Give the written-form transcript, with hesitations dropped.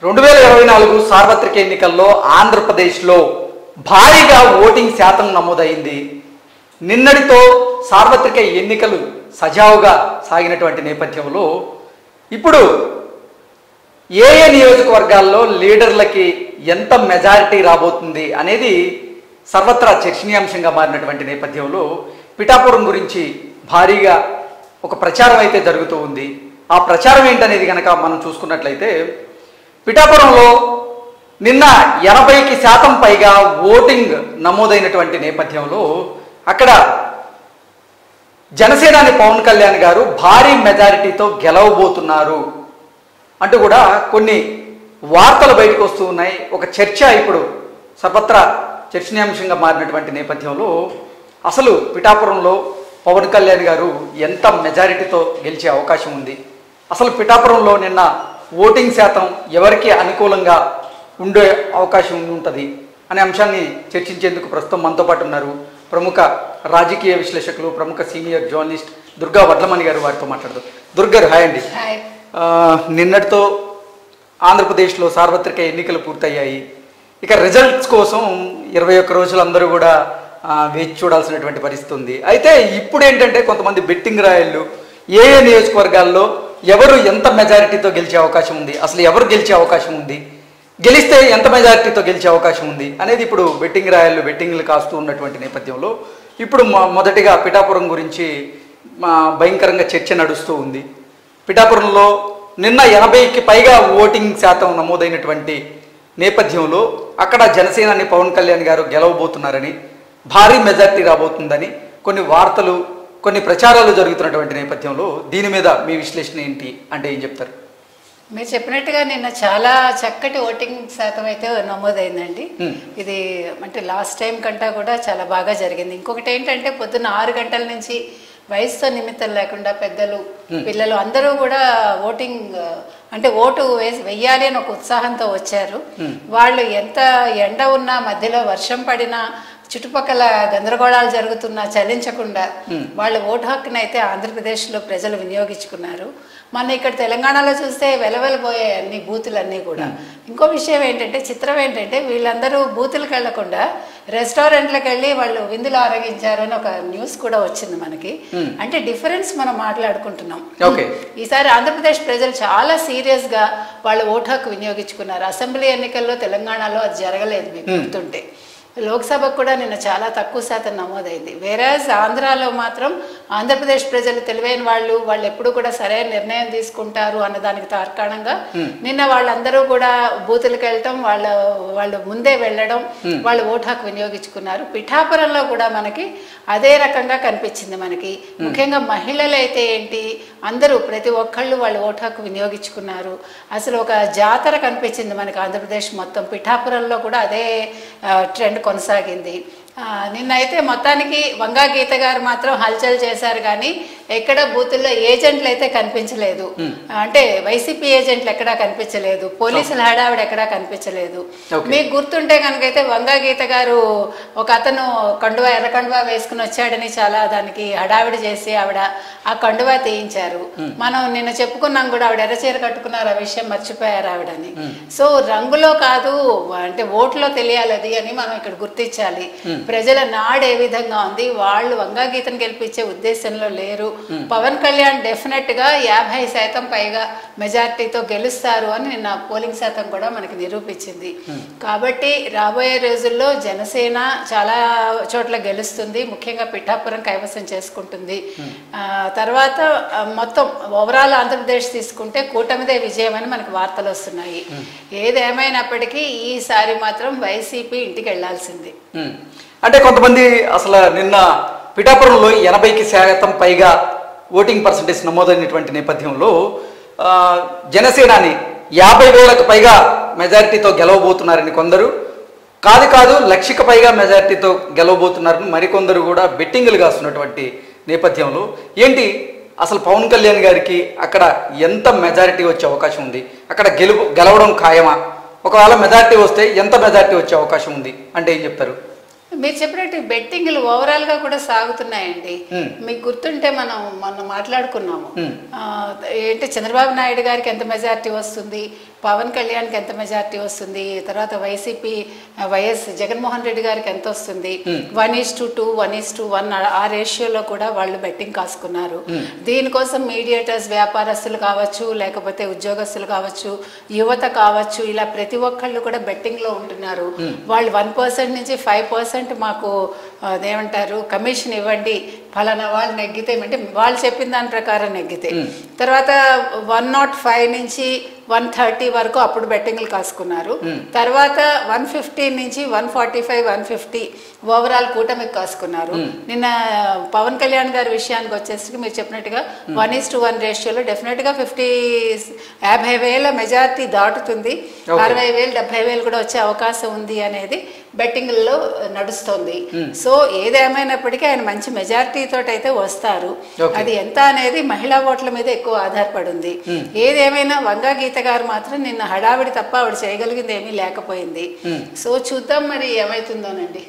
2024 సార్వత్రిక ఎన్నికల్లో ఆంధ్రప్రదేశ్లో భారీగా ఓటింగ్ శాతం నమోదైంది. నిన్నటితో సార్వత్రిక ఎన్నికలు సజావుగా సాగినటువంటి నేపథ్యంలో ఇప్పుడు ఏ నియోజకవర్గాల్లో లీడర్లకి ఎంత మెజారిటీ రాబోతుంది అనేది సర్వత్రా చర్చనీయాంశంగా మారినటువంటి నేపథ్యంలో పిఠాపురం గురించి భారీగా ఒక ప్రచారం అయితే జరుగుతూ ఉంది. ఆ ప్రచారం ఏంటనేది కనుక మనం చూసుకున్నట్లయితే పిఠాపురంలో నిన్న 80% పైగా ఓటింగ్ నమోదైనటువంటి నేపథ్యంలో అక్కడ జనసేనాని పవన్ కళ్యాణ్ గారు భారీ మెజారిటీతో గెలవబోతున్నారు అంటూ కూడా కొన్ని వార్తలు బయటకు వస్తూ ఉన్నాయి. ఒక చర్చ ఇప్పుడు సర్వత్రా చర్చనీయాంశంగా మారినటువంటి నేపథ్యంలో అసలు పిఠాపురంలో పవన్ కళ్యాణ్ గారు ఎంత మెజారిటీతో గెలిచే అవకాశం ఉంది, అసలు పిఠాపురంలో నిన్న ఓటింగ్ శాతం ఎవరికి అనుకూలంగా ఉండే అవకాశం ఉంటుంది అనే అంశాన్ని చర్చించేందుకు ప్రస్తుతం మనతో పాటు ఉన్నారు ప్రముఖ రాజకీయ విశ్లేషకులు, ప్రముఖ సీనియర్ జర్నలిస్ట్ దుర్గా వడ్లమణి గారు. వారితో మాట్లాడదాం. దుర్గారు, హాయ్ అండి. నిన్నటితో ఆంధ్రప్రదేశ్లో సార్వత్రిక ఎన్నికలు పూర్తయ్యాయి. ఇక రిజల్ట్స్ కోసం 21 రోజులు అందరూ కూడా వేచి చూడాల్సినటువంటి పరిస్థితి ఉంది. అయితే ఇప్పుడు ఏంటంటే కొంతమంది బెట్టింగ్ రాయళ్ళు ఏ నియోజకవర్గాల్లో ఎవరు ఎంత మెజారిటీతో గెలిచే అవకాశం ఉంది, అసలు ఎవరు గెలిచే అవకాశం ఉంది, గెలిస్తే ఎంత మెజారిటీతో గెలిచే అవకాశం ఉంది అనేది ఇప్పుడు బెట్టింగ్ రాయళ్ళు బెట్టింగ్లు కాస్తూ ఉన్నటువంటి నేపథ్యంలో ఇప్పుడు మొదటిగా పిఠాపురం గురించి భయంకరంగా చర్చ నడుస్తూ ఉంది. పిఠాపురంలో నిన్న 80కి పైగా ఓటింగ్ శాతం నమోదైనటువంటి నేపథ్యంలో అక్కడ జనసేనాని పవన్ కళ్యాణ్ గారు గెలవబోతున్నారని, భారీ మెజార్టీ రాబోతుందని కొన్ని వార్తలు, కొన్ని ప్రచారాలు జరుగుతున్నటువంటి నేపథ్యంలో దీని మీద మీ విశ్లేషణ ఏంటి అంటే ఏం చెప్తారు? మీరు చెప్పినట్టుగా నిన్న చాలా చక్కటి ఓటింగ్ శాతం అయితే నమోదైందండి. ఇది అంటే లాస్ట్ టైం కంటే కూడా చాలా బాగా జరిగింది. ఇంకొకటి ఏంటంటే పొద్దున్న 6 గంటల నుంచి వయసుతో నిమిత్తం లేకుండా పెద్దలు, పిల్లలు అందరూ కూడా ఓటింగ్ అంటే ఓటు వెయ్యాలి అని ఒక ఉత్సాహంతో వచ్చారు. వాళ్ళు ఎంత ఎండ ఉన్నా, మధ్యలో వర్షం పడినా, చుట్టుపక్కల గందరగోళాలు జరుగుతున్నా చలించకుండా వాళ్ళ ఓటు హక్కును అయితే ఆంధ్రప్రదేశ్లో ప్రజలు వినియోగించుకున్నారు. మన ఇక్కడ తెలంగాణలో చూస్తే వెలవెలబోయాయి అన్ని బూతులన్నీ కూడా. ఇంకో విషయం ఏంటంటే, చిత్రం ఏంటంటే, వీళ్ళందరూ బూతులకు వెళ్లకుండా రెస్టారెంట్లకు వెళ్ళి వాళ్ళు విందులు ఆరగించారు అని ఒక న్యూస్ కూడా వచ్చింది మనకి. అంటే డిఫరెన్స్ మనం మాట్లాడుకుంటున్నాం. ఈసారి ఆంధ్రప్రదేశ్ ప్రజలు చాలా సీరియస్ గా వాళ్ళ ఓటు హక్కు వినియోగించుకున్నారు. అసెంబ్లీ ఎన్నికల్లో తెలంగాణలో అది జరగలేదు, మీకు గుర్తుంటే. లోక్సభకు కూడా నిన్న చాలా తక్కువ శాతం నమోదైంది. వేరేజ్ ఆంధ్రాలో మాత్రం ఆంధ్రప్రదేశ్ ప్రజలు తెలివైన వాళ్ళు ఎప్పుడు కూడా సరైన నిర్ణయం తీసుకుంటారు అన్నదానికి తార్కాణంగా నిన్న వాళ్ళందరూ కూడా బూతులకు వెళ్ళటం, వాళ్ళు ముందే వెళ్ళడం, వాళ్ళు ఓటు హక్కు వినియోగించుకున్నారు. పిఠాపురంలో కూడా మనకి అదే రకంగా కనిపించింది. మనకి ముఖ్యంగా మహిళలు అయితే ఏంటి, అందరూ ప్రతి ఒక్కళ్ళు వాళ్ళు ఓటు హక్కు వినియోగించుకున్నారు. అసలు ఒక జాతర కనిపించింది మనకి ఆంధ్రప్రదేశ్ మొత్తం. పిఠాపురంలో కూడా అదే ట్రెండ్ కొనసాగింది. నిన్న అయితే మొత్తానికి వంగా గీత గారు మాత్రం హల్చల్ చేశారు, కానీ ఎక్కడ బూతుల్లో ఏజెంట్లు అయితే కనిపించలేదు. అంటే వైసీపీ ఏజెంట్లు ఎక్కడా కనిపించలేదు, పోలీసుల హడావిడ ఎక్కడా కనిపించలేదు. మీకు గుర్తుంటే కనుకైతే వంగా గీత గారు ఒక అతను కండువా, ఎర్ర కండువా వేసుకుని వచ్చాడని చాలా దానికి హడావిడి చేసి ఆవిడ ఆ కండువా తీయించారు. మనం నిన్న చెప్పుకున్నాం కూడా, ఆవిడ ఎర్రచీర కట్టుకున్నారు, ఆ విషయం మర్చిపోయారు ఆవిడని. సో రంగులో కాదు, అంటే ఓట్లో తెలియాలి అది అని మనం ఇక్కడ గుర్తించాలి. ప్రజల నాడు ఏ విధంగా ఉంది, వాళ్ళు వంగా గీతను గెలిపించే ఉద్దేశంలో లేరు. పవన్ కళ్యాణ్ డెఫినెట్ గా 50% పైగా మెజార్టీతో గెలుస్తారు అని నిన్న పోలింగ్ శాతం కూడా మనకి నిరూపించింది. కాబట్టి రాబోయే రోజుల్లో జనసేన చాలా చోట్ల గెలుస్తుంది, ముఖ్యంగా పిఠాపురం కైవసం చేసుకుంటుంది. తర్వాత మొత్తం ఓవరాల్ ఆంధ్రప్రదేశ్ తీసుకుంటే కూటమిదే విజయం అని మనకు వార్తలు వస్తున్నాయి. ఏదేమైనప్పటికీ ఈసారి మాత్రం వైసీపీ ఇంటికి వెళ్లాల్సింది. అంటే కొంతమంది అసలు నిన్న పిఠాపురంలో 80% పైగా ఓటింగ్ పర్సంటేజ్ నమోదైనటువంటి నేపథ్యంలో జనసేనాని 50,000కు పైగా మెజారిటీతో గెలవబోతున్నారని కొందరు, కాదు 1,00,000కు పైగా మెజారిటీతో గెలవబోతున్నారని మరికొందరు కూడా బెట్టింగ్లు కాస్తున్నటువంటి నేపథ్యంలో ఏంటి అసలు పవన్ కళ్యాణ్ గారికి అక్కడ ఎంత మెజారిటీ వచ్చే అవకాశం ఉంది, అక్కడ గెలవడం ఖాయమా, ఒకవేళ మెజారిటీ వస్తే ఎంత మెజారిటీ వచ్చే అవకాశం ఉంది అంటే ఏం చెప్తారు? మీరు చెప్పినట్టు బెట్టింగ్లు ఓవరాల్ గా కూడా సాగుతున్నాయండి. మీకు గుర్తుంటే మనం మొన్న మాట్లాడుకున్నాము, ఏంటి చంద్రబాబు నాయుడు గారికి ఎంత మెజారిటీ వస్తుంది, పవన్ కళ్యాణ్కి ఎంత మెజారిటీ వస్తుంది, తర్వాత వైసీపీ వైఎస్ జగన్మోహన్ రెడ్డి గారికి ఎంత వస్తుంది, 1:2, 1:1 ఆ రేషియోలో కూడా వాళ్ళు బెట్టింగ్ కాసుకున్నారు. దీనికోసం మీడియేటర్స్, వ్యాపారస్తులు కావచ్చు, లేకపోతే ఉద్యోగస్తులు కావచ్చు, యువత కావచ్చు, ఇలా ప్రతి ఒక్కళ్ళు కూడా బెట్టింగ్ లో ఉంటున్నారు. వాళ్ళు 1% నుంచి 5% మాకు అదేమంటారు కమిషన్ ఇవ్వండి, ఫలానా వాళ్ళు నెగ్గితే, అంటే వాళ్ళు చెప్పిన దాని ప్రకారం నెగ్గితే, తర్వాత 105 నుంచి 130 వరకు అప్పుడు బెట్టింగ్లు కాసుకున్నారు. తర్వాత 115 నుంచి 145, 150 ఓవరాల్ కూటమికి కాసుకున్నారు. నిన్న పవన్ కళ్యాణ్ గారి విషయానికి వచ్చేసరికి మీరు చెప్పినట్టుగా 1:1 రేషియోలో డెఫినెట్ గా 50,000 మెజారిటీ దాటుతుంది. 60,000, 70,000 కూడా వచ్చే అవకాశం ఉంది అనేది బెట్టింగ్లలో నడుస్తుంది. సో ఏదేమైనప్పటికీ ఆయన మంచి మెజారిటీ తోటి అయితే వస్తారు. అది ఎంత అనేది మహిళా ఓట్ల మీద ఎక్కువ ఆధారపడి ఉంది. ఏదేమైనా వంగా గీత గారు మాత్రం నిన్న హడావిడి తప్ప ఆవిడ చేయగలిగింది ఏమీ లేకపోయింది. సో చూద్దాం మరి ఏమైతుందోనండి.